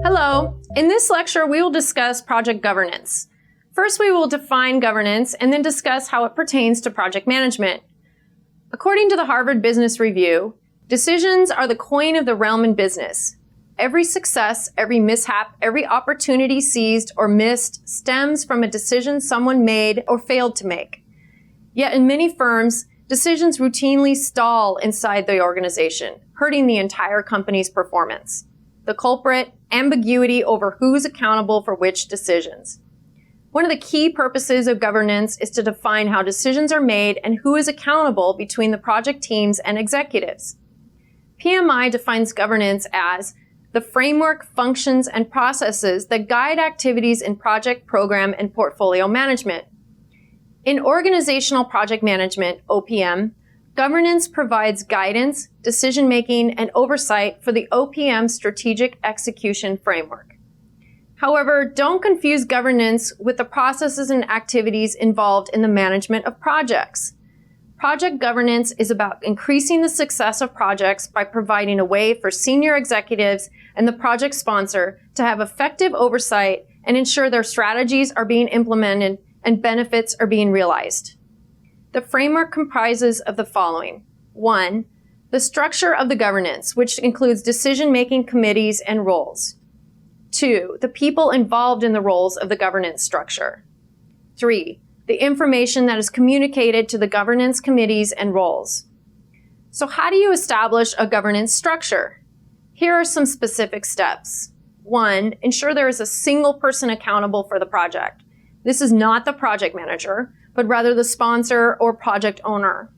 Hello. In this lecture, we will discuss project governance. First, we will define governance and then discuss how it pertains to project management. According to the Harvard Business Review, decisions are the coin of the realm in business. Every success, every mishap, every opportunity seized or missed stems from a decision someone made or failed to make. Yet in many firms, decisions routinely stall inside the organization, hurting the entire company's performance. The culprit: ambiguity over who's accountable for which decisions. One of the key purposes of governance is to define how decisions are made and who is accountable between the project teams and executives. PMI defines governance as the framework, functions, and processes that guide activities in project, program, and portfolio management. In organizational project management, OPM, governance provides guidance, decision-making, and oversight for the OPM strategic execution framework. However, don't confuse governance with the processes and activities involved in the management of projects. Project governance is about increasing the success of projects by providing a way for senior executives and the project sponsor to have effective oversight and ensure their strategies are being implemented and benefits are being realized. The framework comprises of the following. 1. The structure of the governance, which includes decision-making committees and roles. 2. The people involved in the roles of the governance structure. 3. The information that is communicated to the governance committees and roles. So how do you establish a governance structure? Here are some specific steps. 1. Ensure there is a single person accountable for the project. This is not the project manager, but rather the sponsor or project owner.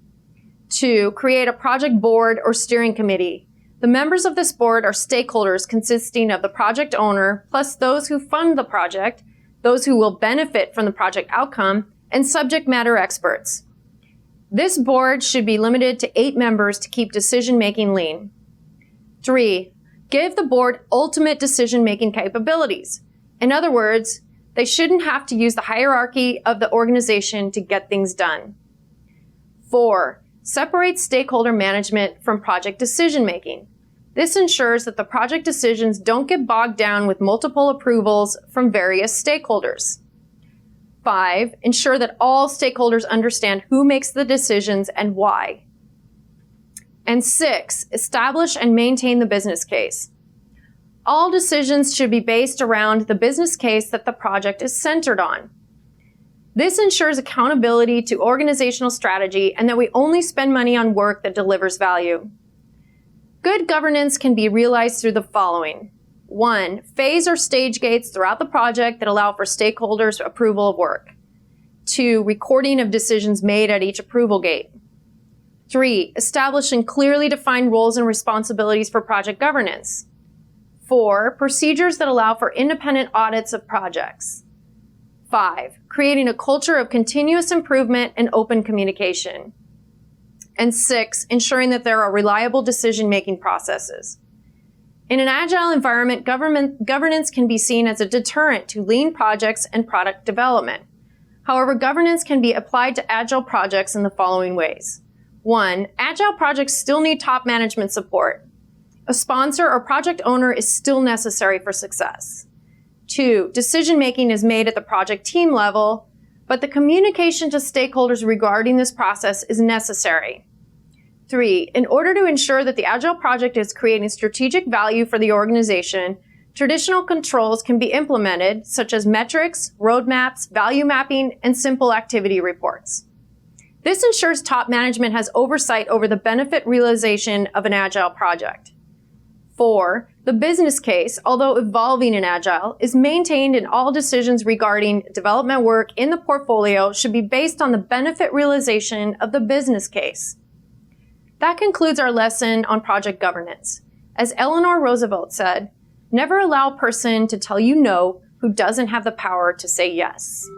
2. Create a project board or steering committee. The members of this board are stakeholders consisting of the project owner, plus those who fund the project, those who will benefit from the project outcome, and subject matter experts. This board should be limited to 8 members to keep decision-making lean. 3. Give the board ultimate decision-making capabilities. In other words, they shouldn't have to use the hierarchy of the organization to get things done. 4. Separate stakeholder management from project decision-making. This ensures that the project decisions don't get bogged down with multiple approvals from various stakeholders. 5. Ensure that all stakeholders understand who makes the decisions and why. And 6. Establish and maintain the business case. All decisions should be based around the business case that the project is centered on. This ensures accountability to organizational strategy and that we only spend money on work that delivers value. Good governance can be realized through the following. 1. Phase or stage gates throughout the project that allow for stakeholders' approval of work. 2. Recording of decisions made at each approval gate. 3. Establishing clearly defined roles and responsibilities for project governance. 4. Procedures that allow for independent audits of projects. 5. Creating a culture of continuous improvement and open communication. And 6. Ensuring that there are reliable decision-making processes. In an agile environment, governance can be seen as a deterrent to lean projects and product development. However, governance can be applied to agile projects in the following ways. 1. Agile projects still need top management support. A sponsor or project owner is still necessary for success. 2. Decision-making is made at the project team level, but the communication to stakeholders regarding this process is necessary. 3. In order to ensure that the Agile project is creating strategic value for the organization, traditional controls can be implemented, such as metrics, roadmaps, value mapping, and simple activity reports. This ensures top management has oversight over the benefit realization of an Agile project. 4. The business case, although evolving in Agile, is maintained in all decisions regarding development work in the portfolio should be based on the benefit realization of the business case. That concludes our lesson on project governance. As Eleanor Roosevelt said, never allow a person to tell you no who doesn't have the power to say yes.